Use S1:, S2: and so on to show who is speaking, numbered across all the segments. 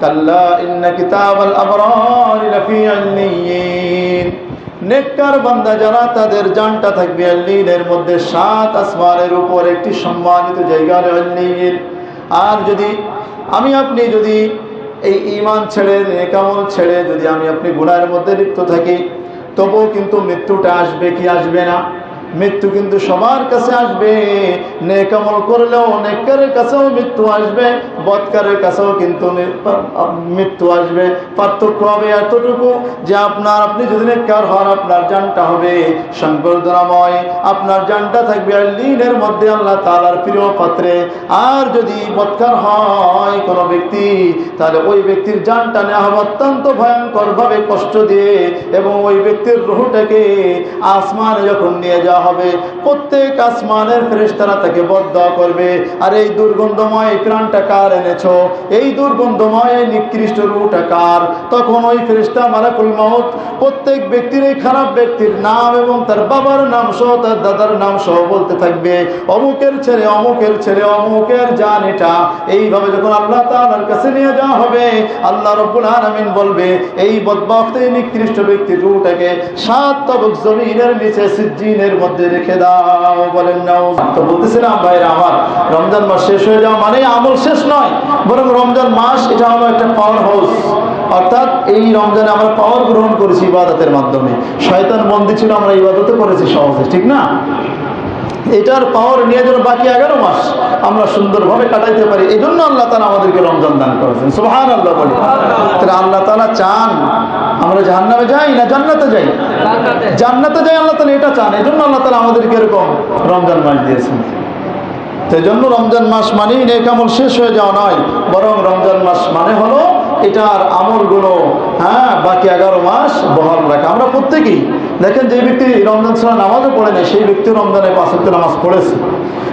S1: কাল্লা ইন্না কিতাবাল আবরারি লাফি আল্লিয়িন। নেককার বান্দা যারা তাদের জানটা থাকবে আল্লিয়িনের মধ্যে, 7 আসমানের উপর একটি সম্মানিত জায়গা আল্লিয়িন। আর যদি আমি আপনি যদি এই ঈমান ছেড়ে, নেক আমল ছেড়ে যদি আমি আপনি গুনাহের মধ্যে লিপ্ত থাকি, তবুও কিন্তু মৃত্যুটা আসবে কি আসবে না? মৃত্যু কিন্তু সবার কাছে আসবে। নেক আমল করলেও নেককারের কাছেও মৃত্যু আসবে, বদকারের কাছেও কিন্তু মৃত্যু আসবে। পার্থক্য হবে এতটুকু যে আপনি যদি নেককার হন, আপনার জানটা হবে সংবর্ধনাময়, আপনার জানটা থাকবে আল্লিনের মধ্যে, আল্লাহ তাআলার প্রিয় পাত্রে। আর যদি বদকার হয় কোনো ব্যক্তি, তাহলে ওই ব্যক্তির জানটা নেওয়া হবে অত্যন্ত ভয়ঙ্করভাবে কষ্ট দিয়ে, এবং ওই ব্যক্তির রূহটাকে আসমানে যখন নিয়ে যাওয়া হবে, প্রত্যেক আসমানের ফেরেশতারা তাকে বদদোয়া করবে, আর এই দুর্গন্ধময় প্রাণটা কার এনেছো, এই দুর্গন্ধময় নিকৃষ্ট রূহটা কার? তখন ওই ফেরেশতা মালাকুল মউত প্রত্যেক ব্যক্তির, এই খারাপ ব্যক্তির নাম এবং তার বাবার নাম সহ তার দাদার নাম সহ বলতে থাকবে, অমুকের ছেলে, অমুকের ছেলে, অমুকের জান এটা। এইভাবে যখন আল্লাহ তাআলার কাছে নিয়ে যাওয়া হবে, আল্লাহ রাব্বুল আলামিন বলবে, এই বদবখত, এই নিকৃষ্ট ব্যক্তির রূহটাকে 7 তবক জমিনের নিচে সিজ্জিনের মধ্যে রেখে দাও। বলেন নাও। তো বলতেছিলাম ভাইরা আমার, রমজান মাস শেষ হয়ে যাওয়া মানে আমল শেষ নয়, বরং রমজান মাস এটা হলো একটা পাওয়ার হাউস। অর্থাৎ এই রমজানে আমরা পাওয়ার গ্রহণ করেছি ইবাদতের মাধ্যমে। শয়তান বন্দী ছিল, আমরা ইবাদতে করেছি সহজে, ঠিক না? এটার পাওয়ার নিয়ে যেন বাকি 11 মাস আমরা সুন্দরভাবে কাটাইতে পারি, এই জন্য আল্লাহ তাআলা আমাদেরকে রমজান দান করেছেন। সুবহানাল্লাহ বলি। তাহলে আল্লাহ তাআলা চান আমরা জাহান্নামে যাই না জান্নাতে যাই? জান্নাতে যাই আল্লাহ তাআলা এটা চান, এই জন্য আল্লাহ তাআলা আমাদেরকে এরকম রমজান মাস দিয়েছেন। সেই জন্য রমজান মাস মানেই নেক আমল শেষ হয়ে যাওয়া নয়, বরং রমজান মাস মানে হলো এটার আমলগুলো বাকি 11 মাস বহাল রাখা। আমরা প্রত্যেকেই দেখেন, যে ব্যক্তি রমজান ছাড়া নামাজও পড়ে নেই, সেই ব্যক্তি রমজানে 5 ওয়াক্ত নামাজ পড়েছে।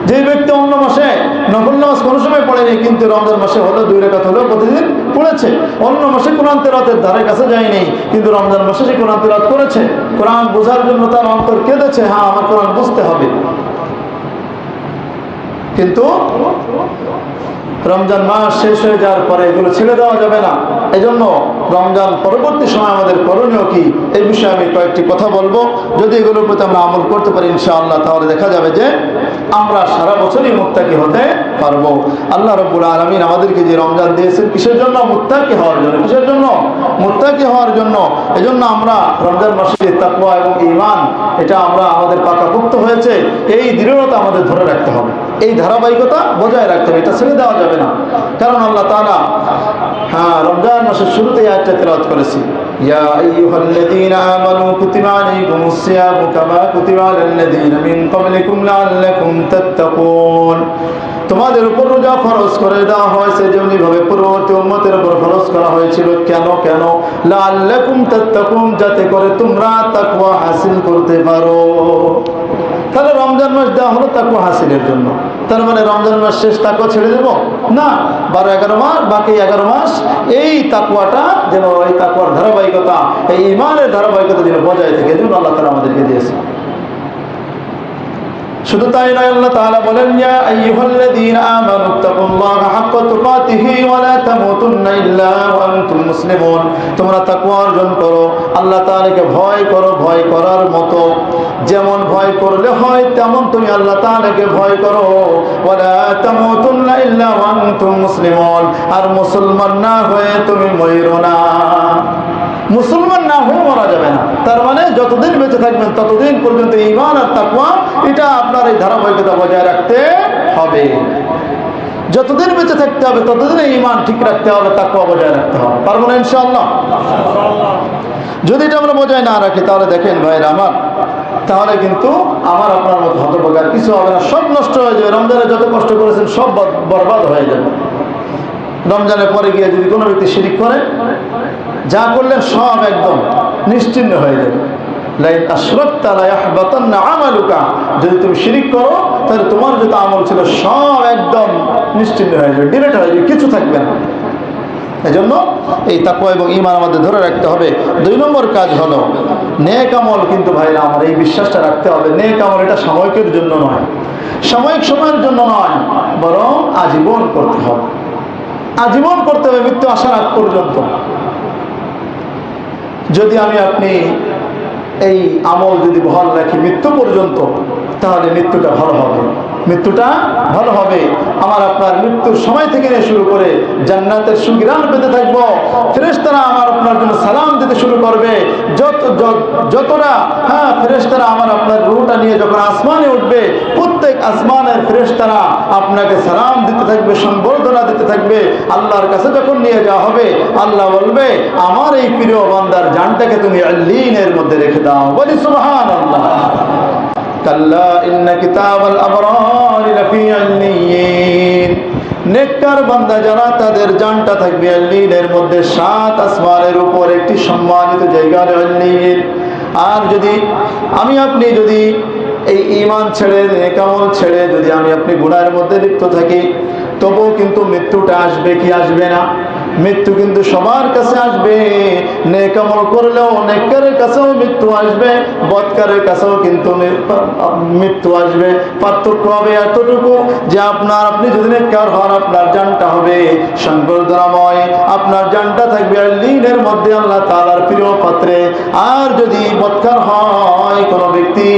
S1: যে ব্যক্তি অন্য মাসে নফল নামাজ কোনো সময় পড়েনি, কিন্তু রমজান মাসে হলো 2 রাকাত হলেও প্রতিদিন পড়েছে। অন্য মাসে কোরআন তেলাওয়াতের ধারে কাছে যায়নি, কিন্তু রমজান মাসে সে কোরআন তেলাওয়াত করেছে। কোরআন বোঝার জন্য তার অন্তর কেঁদেছে, আমার কোরআন বুঝতে হবে। কিন্তু রমজান মাস শেষ হয়ে যাওয়ার পরে এগুলো ছেড়ে দেওয়া যাবে না। এজন্য রমজান পরবর্তী সময় আমাদের করণীয় কি, এই বিষয়ে আমি কয়েকটি কথা বলবো। যদি এগুলোর প্রতি আমরা আমল করতে পারি ইনশাআল্লাহ, তাহলে দেখা যাবে যে আমরা সারা বছরই মুত্তাকি হতে পারবো। আল্লাহ রাব্বুল আলামিন আমাদেরকে যে রমজান দিয়েছেন, কিসের জন্য? মুত্তাকি হওয়ার জন্য। কিসের জন্য? মুত্তাকি হওয়ার জন্য। এজন্য আমরা রমজান মাসে তাকওয়া এবং ঈমান, এটা আমরা আমাদের পাকাপোক্ত হয়েছে, এই দৃঢ়তা আমাদের ধরে রাখতে হবে, এই ধারাবাহিকতা বজায় রাখতে হবে, এটা ছেড়ে দেওয়া যাবে না। কারণ আল্লাহ তাআলা রমজান মাসের শুরুতেই আয়াতটা তেলাওয়াত করেছি, ইয়া আইয়ুহাল্লাযীনা আমানু কুতিবা আলাইকুমুস সিয়ামু কামা কুতিবা আলাল্লাযীনা মিন ক্বাবলিকুম লাআল্লাকুম তাত্তাকুন। তোমাদের উপর রোজা ফরজ করে দেওয়া হয়েছে যেমনিভাবে পূর্ববর্তী উম্মতের উপর ফরজ করা হয়েছিল। কেন? লাআল্লাকুম তাত্তাকুন, যাতে করে তোমরা তাকওয়া হাসিল করতে পারো। তাহলে রমজান মাস দেওয়া হলো তাকওয়া হাসিলের জন্য। তার মানে রমজান মাস শেষ, তাকওয়া ছেড়ে দেব না। 12-11 মাস, বাকি 11 মাস এই তাকওয়াটা যেন, এই তাকওয়ার ধারাবাহিকতা, এই ঈমানের ধারাবাহিকতা যেন বজায় থাকে, এজন্য আল্লাহ তাআলা আমাদেরকে দিয়েছে। শুধু তাই নয়, আল্লাহ তাআলা বলেন, ইয়া আইয়ুহাল্লাযীনা আমানু তাকুল্লাহা হাক্কা তুকাতিহি ওয়া লা তামুতুন্না ইল্লা ওয়া আনতুম মুসলিমুন। তোমরা তাকওয়া অর্জন করো, আল্লাহ তাআলাকে ভয় করো, ভয় করার মতো যেমন ভয় করলে হয় তেমন তুমি আল্লাহ তাআলাকে ভয় করো। ওয়া লা তামুতুন্না ইল্লা ওয়া আনতুম মুসলিমুন, আর মুসলমান না হয়ে তুমি মরিও না। মুসলমান না হয়ে মরা যাবে না। তার মানে যতদিন বেঁচে থাকবেন ততদিন পর্যন্ত ঈমান আর তাকওয়া, এটা আপনার এই ধারাবাহিকতা বজায় রাখতে হবে। যতদিন বেঁচে থাকতে হবে ততদিন ঈমান ঠিক রাখতে হবে, তাকওয়া বজায় রাখতে হবে। পারবো না ইনশাআল্লাহ? যদি এটা আমরা বজায় না রাখি, তাহলে দেখেন ভাইরা আমার, তাহলে কিন্তু আমার আপনার মতো হতভাগার কিছু হবে না, সব নষ্ট হয়ে যাবে। রমজানে যত কষ্ট করেছেন সব বরবাদ হয়ে যাবে। রমজানের পরে গিয়ে যদি কোনো ব্যক্তি শিরিক করে, যা করলেন সব একদম নিশ্চিহ্ন হয়ে যাবে। লাইন আশরাকতা লা ইয়াহবাতান্না আমালুকা, যদি তুমি শিরিক করো তাহলে তোমার যত আমল ছিল সব একদম নিশ্চিহ্ন হয়ে যাবে, ডিলিট হয়ে যাবে, কিছু থাকবে না। এজন্য এই তাকওয়া এবং ঈমান আমাদের ধরে রাখতে হবে। 2 নম্বর কাজ হলো নেক আমল। কিন্তু ভাইরা আমার এই বিশ্বাসটা রাখতে হবে, নেক আমল এটা সাময়িকের জন্য নয়, সাময়িক সময়ের জন্য নয়, বরং আজীবন করতে হবে। আজীবন করতে হবে মৃত্যু আসার আগ পর্যন্ত। যদি আমি আপনি এই আমল যদি বহাল রাখি মৃত্যু পর্যন্ত, তাহলে মৃত্যুটা ভালো হবে, মৃত্যুটা ভালো হবে। আমার আপনার মৃত্যুর সময় থেকে নিয়ে শুরু করে জান্নাতের সুঘ্রাণ পেতে থাকবো। ফেরেশতারা আমার আপনার জন্য সালাম দিতে শুরু করবে। যতটা ফেরেশতারা আমার আপনার রূহটা নিয়ে যখন আসমানে উঠবে, প্রত্যেক আসমানের ফেরেশতারা আপনাকে সালাম দিতে থাকবে, সম্বর্ধনা দিতে থাকবে। আল্লাহর কাছে যখন নিয়ে যাওয়া হবে, আল্লাহ বলবে, আমার এই প্রিয় বান্দার জানটাকে তুমি আল্লিনের মধ্যে রেখে দাও। বলি সুবহানাল্লাহ। কাল্লা ইন্না কিতাবাল আবরারি লাফি আল্লিয়িন। নেককার বান্দা যারা, তাদের জানটা থাকবে আল্লিনের মধ্যে, 7 আসমানের উপর একটি সম্মানিত জায়গা আল্লিয়িন। আর যদি আমি আপনি যদি এই ঈমান ছেড়ে, নেক আমল ছেড়ে যদি আমি আপনি গুনাহের মধ্যে লিপ্ত থাকি, তবুও কিন্তু মৃত্যুটা আসবে কি আসবে না? মৃত্যু কিন্তু সবার কাছে আসবে। নেক আমল করলেও নেককারের কাছেও মৃত্যু আসবে, বদকারের কাছেও কিন্তু মৃত্যু আসবে। পার্থক্য হবে এতটুকু যে আপনি যদি নেককার হন, আপনার জানটা হবে সংবর্ধনাময়, আপনার জানটা থাকবে আল্লিনের মধ্যে, আল্লাহ তাআলার প্রিয় পাত্রে। আর যদি বদকার হয় কোনো ব্যক্তি,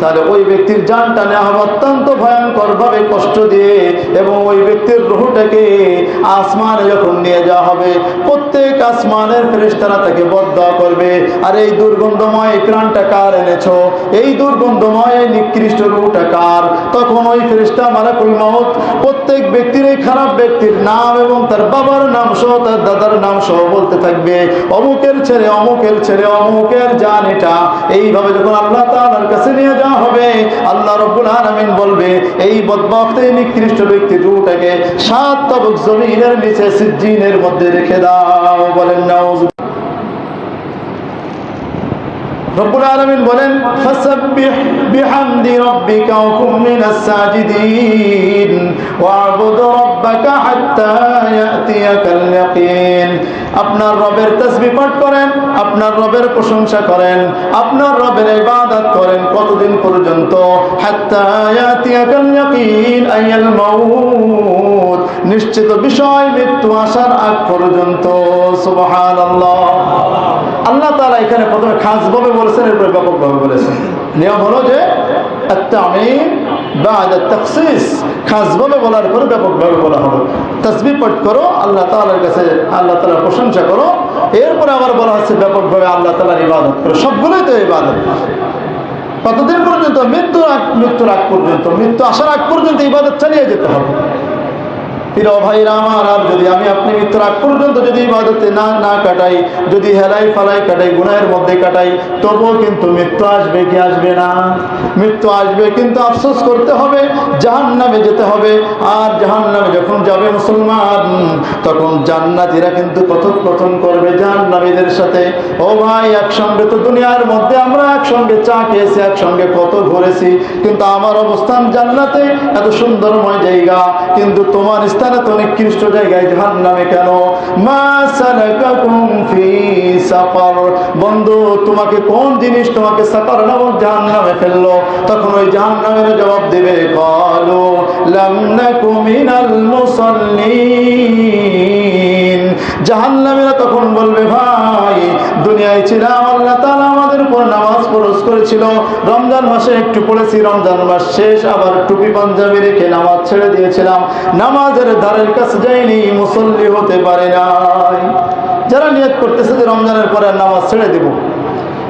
S1: তাহলে ওই ব্যক্তির জানটা নেওয়া হবে অত্যন্ত ভয়ঙ্কর ভাবে, কষ্ট দিয়ে, এবং ওই ব্যক্তির রূহটাকে আসমানে যখন নিয়ে যাওয়া হবে, প্রত্যেক আসমানের ফেরেশতারা তাকে বদদোয়া করবে, আর এই দুর্গন্ধময় প্রাণটা কার এনেছো, এই দুর্গন্ধময় নিকৃষ্ট রূহটা কার? তখন ওই ফেরেশতা মালাকুল মউত প্রত্যেক ব্যক্তির, এই খারাপ ব্যক্তির নাম এবং তার বাবার নাম সহ, তার দাদার নাম সহ বলতে থাকবে, অমুকের ছেলে, অমুকের ছেলে, অমুকের জান এটা। এইভাবে যখন আল্লাহ তাআলার কাছে নিয়ে যাওয়া হবে, আল্লাহ রাব্বুল আলামিন বলবে, এই বদবখত, এই নিকৃষ্ট ব্যক্তির রূহটাকে 7 তবক জমিনের নিচে সিজ্জিনের মধ্যে রেখে দাও। বলেন নাউযু। রব্বুল আলামিন বলেন, ফাসাব্বিহ বিহামদি রাব্বিকা ওয়া কুম মিনাস সাজিদিন ওয়া'বুদ রাব্বাকা হাত্তা ইয়াতিয়াকাল ইয়াকিন। আপনার রবের তাসবিহ পাঠ করেন, আপনার রবের প্রশংসা করেন, আপনার রবের ইবাদত করেন। কতদিন পর্যন্ত? হাত্তা ইয়াতিয়াকাল ইয়াকিন, আইয়াল মাউত, নিশ্চিত বিষয় মৃত্যু আসার আগ পর্যন্ত। সুবহানাল্লাহ। আল্লাহ তাআলা এখানে প্রথমে খাসভাবে বলেছেন, এরপরে ব্যাপকভাবে বলেছেন। নিয়ম হলো যে আত-তা'মীম বা'দা আত-তাখসিস, খাসভাবে বলার পরে ব্যাপকভাবে বলা হলো। তাসবিহ পাঠ করো, আল্লাহ তাআলার কাছে আল্লাহ তাআলার প্রশংসা করো, এরপরে আবার বলা হচ্ছে ব্যাপকভাবে আল্লাহ তাআলার ইবাদত করো। সবগুলোই তো ইবাদত। কতদিন পর্যন্ত? মৃত্যুর আগ পর্যন্ত, মৃত্যু আসার আগ পর্যন্ত ইবাদত চালিয়ে যেতে হবে। প্রিয় ভাইরা আমার, আর যদি আমি আপনি মৃত্যুর আগ পর্যন্ত যদি ইবাদতে না কাটাই, যদি হেলাই ফালাই কাটাই, গুনাহের মধ্যে কাটাই, তবুও কিন্তু মৃত্যু আসবে কি আসবে না? মৃত্যু আসবে, কিন্তু আফসোস করতে হবে, জাহান্নামে যেতে হবে। আর জাহান্নামে যখন যাবে মুসলমান, তখন জান্নাতীরা কিন্তু কথোপকথন করবে জাহান্নামীদের সাথে, ও ভাই, একসঙ্গে তো দুনিয়ার মধ্যে আমরা একসঙ্গে চা খেয়েছি, একসঙ্গে কত ঘুরেছি, কিন্তু আমার অবস্থান জান্নাতে, এত সুন্দরময় জায়গা, কিন্তু তোমার স্থানে তো নিকৃষ্ট জায়গায় জাহান্নামে কেন? মা সালাকাকুম ফি সাকার, বন্ধু, তোমাকে কোন জিনিস তোমাকে সাকার নামক জাহান্নামে ফেললো? তখন ওই জাহান্নামের জবাব দেবে, ক্বালু লাম নাকু মিনাল মুসাল্লিন। জাহান্নামীরা তখন বলবে, ভাই, দুনিয়ায় ছিলাম, আল্লাহ তাআলা আমাদের উপর নামাজ ফরজ করেছিল, রমজান মাসে একটু পড়েছি, রমজান মাস শেষ আবার টুপি পাঞ্জাবি রেখে নামাজ ছেড়ে দিয়েছিলাম, নামাজের ধারের কাছে যাইনি, মুসল্লি হতে পারে নাই। যারা নিয়ত করতেছে যে রমজানের পরে নামাজ ছেড়ে দেব,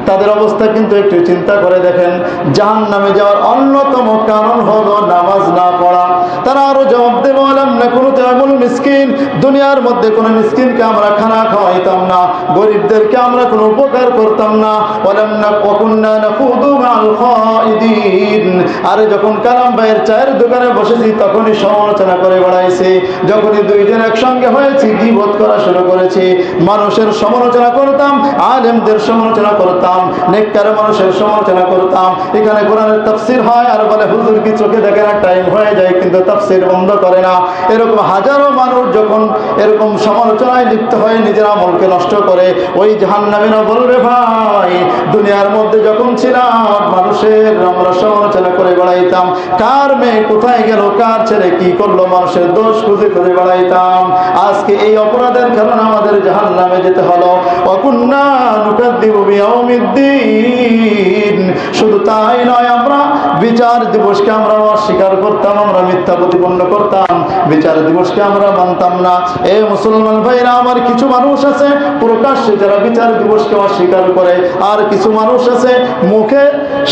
S1: তাদের অবস্থা কিন্তু একটু চিন্তা করে দেখেন। জাহান্নামে যাওয়ার অন্যতম কারণ হলো নামাজ না পড়া। তারা আরো জবাব দেবে, আলাম নাকুনু তু'মিনুল মিসকিন, দুনিয়ার মধ্যে কোনো মিসকিনকে আমরা খানা খাওয়াইতাম না, গরিবদেরকে আমরা কোনো উপকার করতাম না, ওয়ালাম নাকুন্না নাখুদু মা'আল খাইদিন। আরে যখন কালাম ভাইয়ের চায়ের দোকানে বসেছি, তখনই সমালোচনা করে বেড়াইছে, যখনই দুইজন একসঙ্গে হয়েছি, গীবত করা শুরু করেছি, মানুষের সমালোচনা করতাম, আলেমদের সমালোচনা করতাম, করতাম, নেককার মানুষের সমালোচনা করতাম। এখানে কোরআনের তাফসীর হয় আর বলে হুজুর কি চোখে দেখে না, টাইম হয়ে যায়, কিন্তু তাফসীর বন্ধ করে না। এরকম হাজারো মানুষ যখন এরকম সমালোচনায় লিপ্ত হয়ে নিজের আমলকে নষ্ট করে, ওই জাহান্নামীরা বলবে ভাই দুনিয়ার মধ্যে যখন ছিলাম মানুষের আমরা সমালোচনা করে বেড়াইতাম, কার মেয়ে কোথায় গেল, কার ছেলে কি করলো, মানুষের দোষ খুঁজে খুঁজে বেড়াইতাম। আজকে এই অপরাধের কারণে আমাদের জাহান্নামে যেতে হলো। ওয়াকুন্না নুকাদ্দিবু বিয়াউমিদ্দিন। শুধু তাই নয়, আমরা বিচার দিবসকে আমরা অস্বীকার করতাম, আমরা মিথ্যা প্রতিপন্ন করতাম, বিচার দিবসকে আমরা মানতাম না। এই মুসলমান ভাইরা আমার, কিছু মানুষ আছে প্রকাশ্যে যারা বিচার দিবসকে অস্বীকার করে, আর কিছু মানুষ আছে মুখে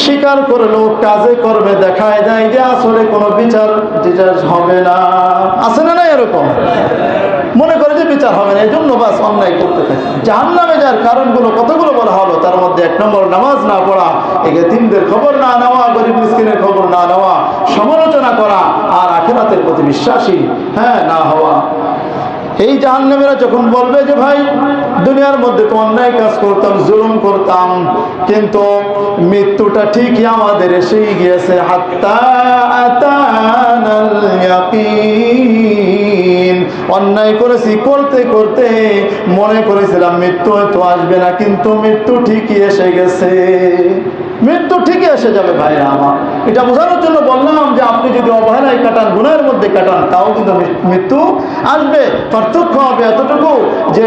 S1: স্বীকার করলেও কাজে করবে দেখায় দেয় যে আসলে কোনো বিচার হবে না। আছে না না এরকম? মনে করে যে বিচার হবে না, এই জন্য বাস অন্যায় করতে থাকে। জাহান্নামে যার কারণগুলো কতগুলো বলা হলো, তার মধ্যে 1 নম্বর নামাজ না পড়া, এতিমদের খবর না নেওয়া, গরিব মিসকিনের খবর না নেওয়া, সমালোচনা করা, আর আখিরাতের প্রতি বিশ্বাসী না হওয়া। এই জাহান্নামীরা যখন বলবে যে ভাই দুনিয়ার মধ্যে তো অন্যায় কাজ করতাম, জুলুম করতাম, কিন্তু মৃত্যুটা ঠিকই আমাদের এসেই গিয়েছে, হাত্তা আতানাল ইয়াকিন। অন্যায় করেছি, করতে করতে মনে করেছিলাম মৃত্যু হয়তো আসবে না, কিন্তু মৃত্যু ঠিকই এসে গেছে। মৃত্যু ঠিকই এসে যাবে ভাইরা আমার। এটা বোঝানোর জন্য বললাম যে আপনি যদি অবহেলায় কাটান, গুনাহের মধ্যে কাটান, তাও কিন্তু মৃত্যু আসবে। পার্থক্য হবে এতটুকু যে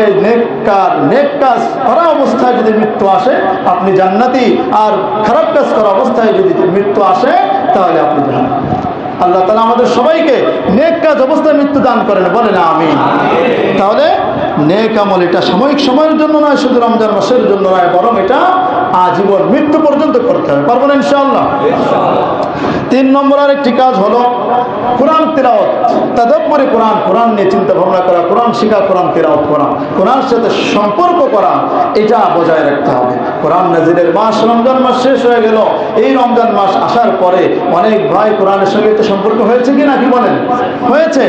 S1: নেক কাজ করা অবস্থায় যদি মৃত্যু আসে আপনি জান্নাতি, আর খারাপ কাজ করা অবস্থায় যদি মৃত্যু আসে তাহলে আপনি জান্নাতি। আল্লাহ তাআলা আমাদের সবাইকে নেক কাজ অবস্থায় মৃত্যু দান করেন, বলে না আমিন। তাহলে নেক আমল এটা সাময়িক সময়ের জন্য নয়, শুধু রমজান মাসের জন্য নয়, বরং এটা আজীবন মৃত্যু পর্যন্ত করতে হবে। পারবো না ইনশাআল্লাহ? 3 নম্বর আরেকটি কাজ হলো কোরআন তিলাওয়াত, তাদাব্বুরে কোরআন, কোরআন নিয়ে চিন্তা ভাবনা করা, কোরআন শিখা, কোরআন তিলাওয়াত করা, কোরআনের সাথে সম্পর্ক করা, এটা বজায় রাখতে হবে। কোরআন নাজিলের মাস রমজান মাস শেষ হয়ে গেল, এই রমজান মাস আসার পরে অনেক ভাই কোরআনের সঙ্গে তো সম্পর্ক হয়েছে কি না, কি বলেন? হয়েছে।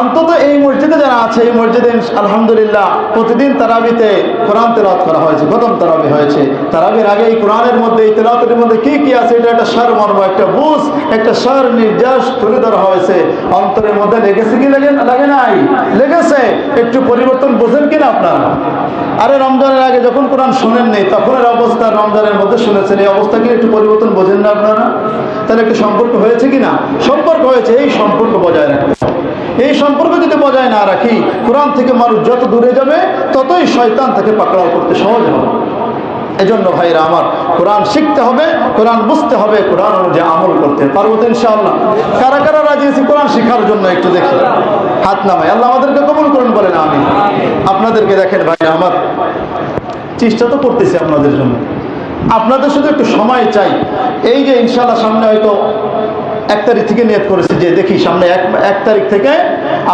S1: অন্তত এই মসজিদে যারা আছে, এই মসজিদে আলহামদুলিল্লাহ প্রতিদিন তারাবিতে কোরআন তেলাওয়াত করা হয়েছে, প্রথম তারাবি হয়েছে। তারাবির আগে এই কোরআনের মধ্যে, এই তেলাওয়াতের মধ্যে কি কি আছে এটা একটা সারমর্ম, একটা বুঝ, একটা সার নির্যাস তুলে ধরা হয়েছে। অন্তরের মধ্যে লেগেছে কি লাগে নাই? লেগেছে। একটু পরিবর্তন বোঝেন কিনা আপনারা? আরে রমজানের আগে যখন কোরআন শোনেন নেই তখনের অবস্থা, রমজানের মধ্যে শুনেছেন, এই অবস্থা কি একটু পরিবর্তন বোঝেন না আপনারা? তাহলে একটু সম্পর্ক হয়েছে কিনা? সম্পর্ক হয়েছে। এই সম্পর্ক বজায় রাখতে, এই সম্পর্ক যদি বজায় না রাখি, কোরআন থেকে মানুষ যত দূরে যাবে ততই শয়তান তাকে পাকড়াও করতে সহজ হবে। এজন্য ভাইরা আমার, কোরআন শিখতে হবে, কোরআন বুঝতে হবে, কোরআন অনুযায়ী আমল করতে পারবো তো ইনশাআল্লাহ? কারা কারা রাজি আছি কোরআন শিখার জন্য একটু দেখি, হাত নামায়। আল্লাহ আমাদেরকে কবুল করুন, বলেন আমিন। আপনাদেরকে দেখেন ভাইরা আমার, চেষ্টা তো করতেছি আপনাদের জন্য, আপনাদের শুধু একটু সময় চাই। এই যে ইনশাআল্লাহ সামনে হয়তো 1 তারিখ থেকে নিয়ত করেছি যে দেখি সামনে 1 তারিখ থেকে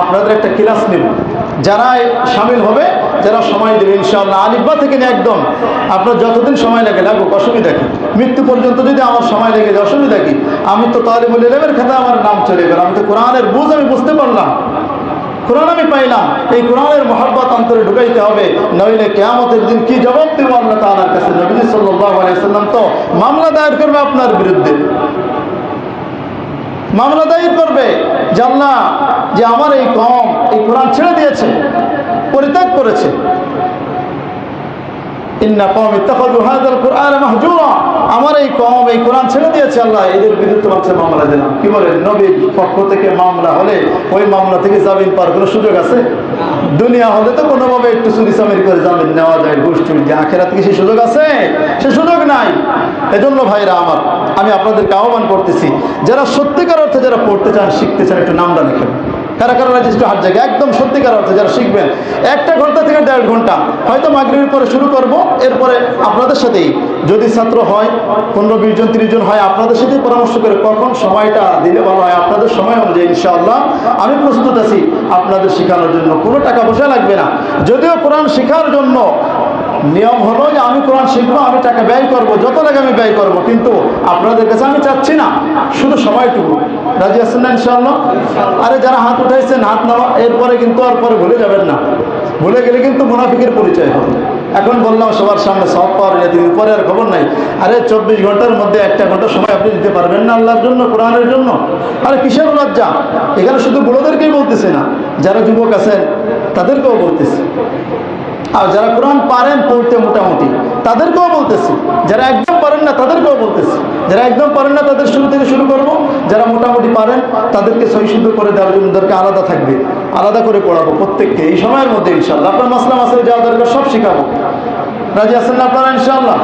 S1: আপনাদের একটা ক্লাস নেব। যারা শামিল হবে, যারা সময় দেবে ইনশাআল্লাহ, আলিফবা থেকে নিয়ে একদম আপনার যতদিন সময় লাগুক, অসুবিধা কি? মৃত্যু পর্যন্ত যদি আমার সময় লেগে যায়, অসুবিধা কি? আমি তো তালিবুল ইলমের খাতায় আমার নাম চলে গেল, আমি তো কোরআনের বুঝ আমি বুঝতে পারলাম, কোরআন আমি পাইলাম। এই কোরআনের মহব্বত অন্তরে ঢুকাইতে হবে, নইলে কিয়ামতের দিন কি জবাব দেব আল্লাহ তাআলার কাছে? নবী সাল্লাল্লাহু আলাইহি ওয়াসাল্লাম তো মামলা দায়ের করবে আপনার বিরুদ্ধে, মামলা দায়ের করবে যে আল্লাহ, যে আমার এই কওম এই কোরআন ছেড়ে দিয়েছে, পরিত্যাগ করেছে। ইন্না কওমি ইত্তাখাযু হাযাল কুরআন মাহজুরা, আমার এই কওম এই কোরআন ছেড়ে দিয়েছে, আল্লাহ এদের বিরুদ্ধে মামলা দিলাম। কি বলেন? নবীর পক্ষ থেকে মামলা হলে ওই মামলা থেকে জামিন পাওয়ার কোনো সুযোগ আছে? দুনিয়া হলে তো কোনোভাবে একটু চুরি চামির করে জামিন নেওয়া যায়, গোষ্ঠী। যে আখিরাতে কি সেই সুযোগ আছে? সে সুযোগ নাই। এজন্য ভাইরা আমার, আমি আপনাদেরকে আহ্বান করতেছি, যারা সত্যিকার অর্থে যারা পড়তে চান, শিখতে চান, একটু নামটা লিখেন। কারা কারা একটু হাত জায়গা, একদম সত্যিকার অর্থে যারা শিখবেন, 1 ঘন্টা থেকে 1.5 ঘন্টা, হয়তো মাগরিবের পরে শুরু করব। এরপরে আপনাদের সাথেই যদি ছাত্র হয় 15, 20 জন, 30 জন হয়, আপনাদের সাথে পরামর্শ করে কখন সময়টা দিলে ভালো হয়, আপনাদের সময় অনুযায়ী ইনশাআল্লাহ আমি প্রস্তুত আছি আপনাদের শেখানোর জন্য। কোনো টাকা পয়সা লাগবে না। যদিও কোরআন শেখার জন্য নিয়ম হলো যে আমি কোরআন শিখবো, আমি টাকা ব্যয় করব, যত লাগে আমি ব্যয় করব, কিন্তু আপনাদের কাছে আমি চাচ্ছি না, শুধু সময়টুকু। রাজি আছেন না ইনশাআল্লাহ? আরে যারা হাত উঠাইছেন, হাত নামা, এরপরে কিন্তু আর পরে ভুলে যাবেন না। ভুলে গেলে কিন্তু মুনাফিকের পরিচয় হবে। এখন বললাম সবার সামনে সব পাওয়ার নিয়তে, পরে আর খবর নাই। আরে 24 ঘন্টার মধ্যে 1 ঘন্টা সময় আপনি দিতে পারবেন না আল্লাহর জন্য, কোরআনের জন্য? আরে কিসের লজ্জা? এখানে শুধু বুড়োদেরকেই বলতেছে না, যারা যুবক আছেন তাদেরকেও বলতেছে, আর যারা কোরআন পারেন পড়তে মোটামুটি তাদেরকেও বলতেছি, যারা একদম পারেন না তাদেরকেও বলতেছি। যারা একদম পারেন না তাদের শুরু থেকে শুরু করবো, যারা মোটামুটি পারেন তাদেরকে সহিশুদ্ধ করে দেওয়ার জন্য দরকার আলাদা থাকবে, আলাদা করে পড়াবো প্রত্যেককে এই সময়ের মধ্যে ইনশাআল্লাহ। আপনার মাসলা মাসলে যাওয়া দরকার সব শিখাবো। রাজি আছেন না আপনারা ইনশাআল্লাহ?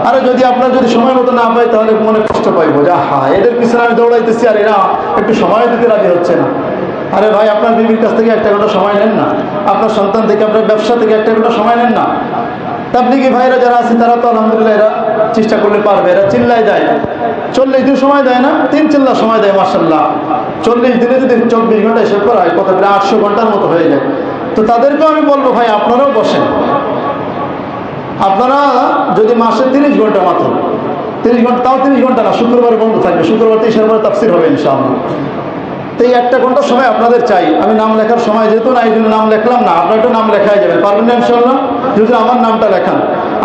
S1: আরে যদি আপনার যদি সময় মতো না পাই তাহলে মনে কষ্ট পাইবো, যা হা এদের পিছনে আমি দৌড়াইতেছি আর এরা একটু সময় দিতে রাজি হচ্ছে না। আরে ভাই, আপনার বিবির কাছ থেকে 1 ঘন্টা সময় নেন না, আপনার সন্তান থেকে, আপনার ব্যবসা থেকে 1 ঘন্টা সময় নেন না। তাবলীগী ভাইরা যারা আছে তারা তো আলহামদুলিল্লাহ এরা চেষ্টা করলে পারবে, এরা চিল্লাই দেয়, 40 দিন সময় দেয় না, 3 চিল্লা সময় দেয় মাশাআল্লাহ। 40 দিনে যদি 24 ঘন্টা হিসেব করা হয়, কত প্রায় 800 ঘন্টার মতো হয়ে যায়। তো তাদেরকেও আমি বলবো, ভাই আপনারাও বসেন, আপনারা যদি মাসে 30 ঘন্টা মাত্র, 30 ঘন্টা, তাও 30 ঘন্টা না, শুক্রবার বন্ধ থাকবে, শুক্রবার 23 পরে তাফসীর হবে ইনশাআল্লাহ। তো এই 1 ঘন্টা সময় আপনাদের চাই। আমি নাম লেখার সময় যেহেতু না, এই জন্য নাম লেখলাম না, আপনার একটু নাম লেখাই যাবে, পারবেন না ইনশাআল্লাহ? যদি আমার নামটা লেখান,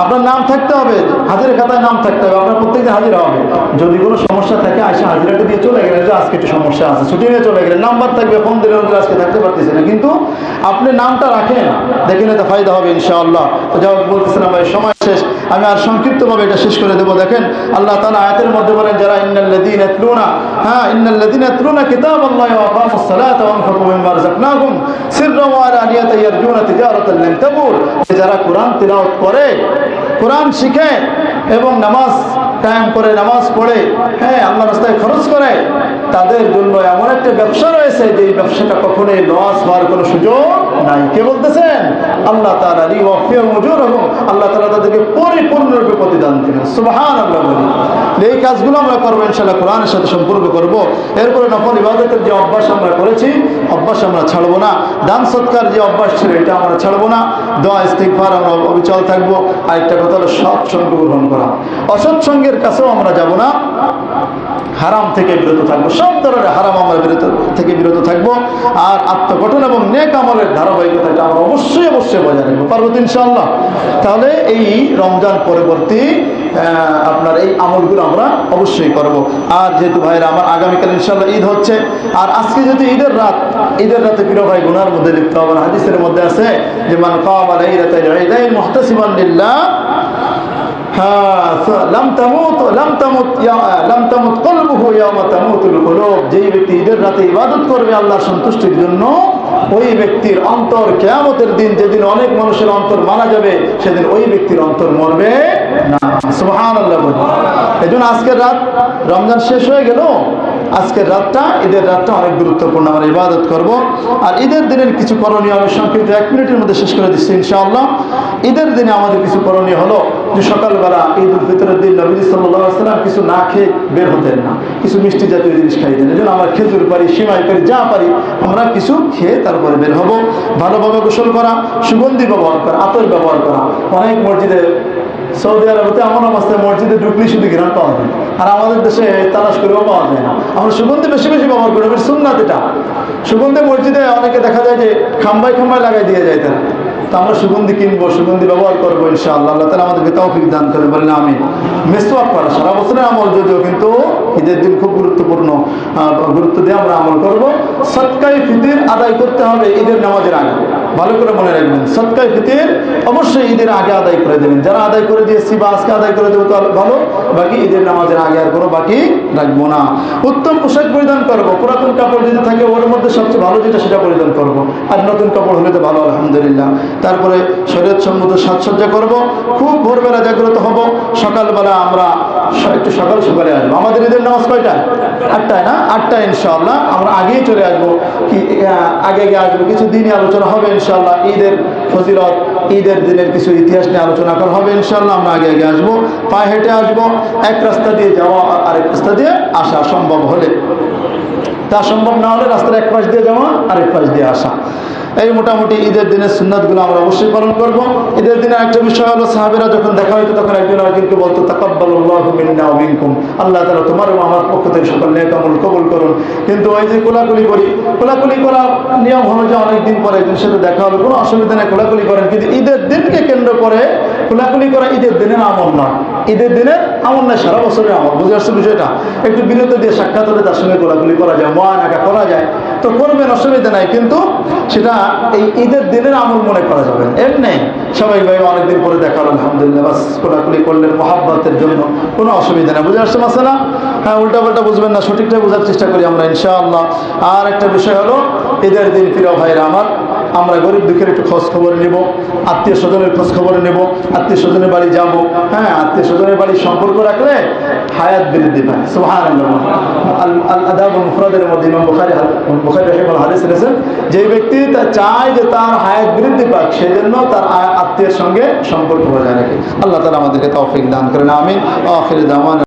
S1: আপনার নাম থাকতে হবে, হাজিরা খাতায় নাম থাকতে হবে, আপনার প্রত্যেকদিন হাজিরা হবে। যদি কোনো সমস্যা থাকে আইসা হাজিরাটা দিয়ে চলে গেলেন, যে আজকে একটু সমস্যা আছে, ছুটি নিয়ে চলে গেলেন, নাম্বার থাকবে, ফোন দিলে আজকে থাকতে পারতেছে না, কিন্তু আপনি নামটা রাখেন, দেখেন এতে ফায়দা হবে ইনশাআল্লাহ। তো যাও বলতেছিলাম ভাই, সময় শেষ, আমি আর সংক্ষিপ্তভাবে এটা শেষ করে দেবো। দেখেন আল্লাহ তাআলা আয়াতের মধ্যে বলেন, যারা ইন্নাল্লাযীনা ইয়াতলুনা, ইন্নাল্লাযীনা ইয়াতলুনা কিতাবাল্লাহি ওয়া আকামুস সালাতা ওয়া আনফাকু মিম্মা রাযাকনাহুম সিররান ওয়া আলানিয়াতান ইয়ারজুনা তিজারাতান লান তাবুর, যারা কোরআন তিলাওয়াত করে, কোরআন শিখে এবং নামাজ কায়েম করে, নামাজ পড়ে, আল্লাহর রাস্তায় খরচ করে, তাদের জন্য এমন একটা ব্যবসা রয়েছে যে এই ব্যবসাটা কখনোই লস হওয়ার কোনো সুযোগ নাই। কে বলতেছেন? আল্লাহ তাআলা। লিওয়াফিয়াহুম উজুরাহুম, আল্লাহ তাআলা তাদেরকে পরিপূর্ণরূপে প্রতিদান দিবেন। সুবহানাল্লাহ। এই কাজগুলো আমরা করবো ইনশাআল্লাহ, কোরআনের সাথে সম্পর্ক করব। এরপরে নফল ইবাদতের যে অভ্যাস আমরা করেছি, অভ্যাস আমরা ছাড়বো না। দান সৎকার যে অভ্যাস ছিল এটা আমরা ছাড়বো না। দোয়া ইস্তিগফার আমরা অবিচল থাকবো। আর একটা কথা হলো সৎসঙ্গ গ্রহণ করা, অসৎসঙ্গের কাছেও আমরা যাব না। হারাম থেকে বিরত থাকবো, সব ধরনের হারাম আমরা থেকে বিরত থাকবো। আর আত্মগঠন এবং নেক আমলের ধারাবাহিকতাটা আমরা অবশ্যই বজায় রাখবো। পারবো তো ইনশাআল্লাহ? তাহলে এই রমজান পরবর্তী আপনার এই আমলগুলো আমরা অবশ্যই করব। আর যেহেতু ভাইরা আমার আগামীকাল ইনশাআল্লাহ ঈদ হচ্ছে, আর আজকে যেহেতু ঈদের রাতে প্রিয় ভাই গুনার মধ্যে লিপ্ত হবেন। হাদিসের মধ্যে আছে যে মান কামা লাইলাতাল ঈদাইন মুহতাসিবান লিল্লাহ লাম তামুত কলবুহু ইয়াওমা তামুতুল কুলুব, যেই ব্যক্তি ঈদের রাতে ইবাদত করবে আল্লাহর সন্তুষ্টির জন্য, ওই ব্যক্তির অন্তর কিয়ামতের দিন, যেদিন অনেক মানুষের অন্তর মারা যাবে, সেদিন ওই ব্যক্তির অন্তর মরবে না। সুবহানাল্লাহ। এজন্য আজকের রাত, রমজান শেষ হয়ে গেল, আজকের রাতটা, ঈদের রাতটা অনেক গুরুত্বপূর্ণ, আমরা ইবাদত করব। আর ঈদের দিনের কিছু করণীয় আমি সংক্ষিপ্ত 1 মিনিটের মধ্যে শেষ করে দিচ্ছি ইনশাআল্লাহ। ঈদের দিনে আমাদের কিছু করণীয় হলো যে সকালবেলা ঈদ উল ফিতরের দিন নবী সাল্লাল্লাহু আলাইহি ওয়াসাল্লাম কিছু না খেয়ে বের হতেন না, কিছু মিষ্টি জাতীয় জিনিস খাইতেন। এজন্য আমরা খেজুর পারি, সিমাই পারি, যা পারি আমরা কিছু খেয়ে তারপরে বের হব। ভালোভাবে গোসল করা, সুগন্ধি ব্যবহার করা, আতর ব্যবহার করা। অনেক মসজিদে, সৌদি আরবতে এমন অবস্থায় মসজিদে ঢুকলেই শুধু ঘ্রাণ পাওয়া যায়, আর আমাদের দেশে তালাশ করেও পাওয়া যায় না। আমরা সুগন্ধি বেশি বেশি ব্যবহার করি, সুন্নাত এটা। সুগন্ধি মসজিদে অনেকে দেখা যায় যে খাম্বায় লাগাই দিয়ে যায় তারা। তো আমরা সুগন্ধি কিনবো, সুগন্ধি ব্যবহার করবো ইনশাআল্লাহ। আল্লাহ তাআলা আমাদেরকে তৌফিক দান করে, বলেন আমিন। মিসওয়াক করা সারা বছরের আমল, যদিও কিন্তু ঈদের দিন খুব গুরুত্বপূর্ণ, গুরুত্ব দিয়ে আমরা আমল করবো। সদকায়ে ফিতর আদায় করতে হবে ঈদের নামাজের আগে, ভালো করে মনে রাখবেন। সদকায়ে ফিতর অবশ্যই ঈদের আগে আদায় করে দেবেন। যারা আদায় করে দিয়েছি বা আজকে আদায় করে দেবো তো ভালো, বাকি ঈদের নামাজের আগে আর কোনো বাকি রাখবো না। উত্তম পোশাক পরিধান করবো, পুরাতন কাপড় যদি থাকে ওর মধ্যে সবচেয়ে ভালো যেটা সেটা পরিধান করবো, আর নতুন কাপড় হলে তো ভালো, আলহামদুলিল্লাহ। তারপরে শরীয়তসম্মত সাজসজ্জা করব, খুব ভোরবেলা জাগ্রত হব। সকালবেলা আমরা একটু সকালে আসবো। আমাদের ঈদের নামাজ কয়টায়? 8টায় না? 8টায় ইনশাআল্লাহ আমরা আগেই চলে আসবো। কি আগে আসবো, কিছু দিনই আলোচনা হবে ইনশাআল্লাহ। ঈদের ফজিলত, ঈদের দিনের কিছু ইতিহাস নিয়ে আলোচনা করা হবে ইনশাআল্লাহ। আমরা আগে আসবো, পায়ে হেঁটে আসবো। এক রাস্তা দিয়ে যাওয়া, আরেক রাস্তা দিয়ে আসা সম্ভব হলে, তা সম্ভব না হলে রাস্তার এক পাশ দিয়ে যাওয়া, আরেক পাশ দিয়ে আসা। এই মোটামুটি ঈদের দিনের সুন্নাতগুলো আমরা অবশ্যই পালন করব। ঈদের দিনে একটা বিষয় হলো, সাহাবীরা যখন দেখা হইতো তখন একজন আরেকজনকে বলতো তাকাব্বালাল্লাহু মিন্না ওয়া মিনকুম, আল্লাহ তাআলা তোমার এবং আমার পক্ষ থেকে সকল নেক আমল কবুল করুন। কিন্তু ওই যে কোলাকুলি করি, কোলাকুলি করার নিয়ম হলো যে অনেকদিন পরে একদিন সাথে দেখা হলো, কোনো অসুবিধা নেই, কোলাকুলি করেন, কিন্তু ঈদের দিনকে কেন্দ্র করে কোলাকুলি করা ঈদের দিনের আমল নয়, ঈদের দিনের আমল নয়, সারা বছরের আমল। বুঝে আসছে বিষয়টা? একটু বিরত দিয়ে সাক্ষাৎ হলে তার সঙ্গে কোলাকুলি করা যায়, মহানাকা করা যায়, তো করবেন, অসুবিধা নাই, কিন্তু সেটা এই ঈদের দিনের আমল মনে করা যাবে। এমনি সবাই ভাই অনেকদিন পরে দেখা হলো, আলহামদুলিল্লাহ, বাস কোলাকুলি করলেন মহাব্বতের জন্য, কোনো অসুবিধা নেই। বুঝে আসছে মাসালা? হ্যাঁ, উল্টা পাল্টা বুঝবেন না, সঠিকটা বোঝার চেষ্টা করি আমরা ইনশাআল্লাহ। আর একটা বিষয় হলো, ঈদের দিন প্রিয় ভাইরা আমার, আমরা গরিব দুঃখের একটু খোঁজ খবর নেব, আত্মীয় স্বজনের খোঁজ খবর নেব, আত্মীয় স্বজনের বাড়ি যাব। হ্যাঁ, আত্মীয় স্বজনের বাড়ি সম্পর্ক রাখলে হায়াত বৃদ্ধি পায়। সুবহানাল্লাহ। আল আদাব ওয়াল মুফরাদের মধ্যে ইমাম বুখারী রাহিমাহুল্লাহ হাদিস এনেছেন, যে ব্যক্তি চায় যে তার হায়াত বৃদ্ধি পাক, সেজন্য তার আত্মীয়ের সঙ্গে সম্পর্ক বজায় রাখে। আল্লাহ তাআলা আমাদেরকে তৌফিক দান করেন, আমিন। আখির দাওয়ানা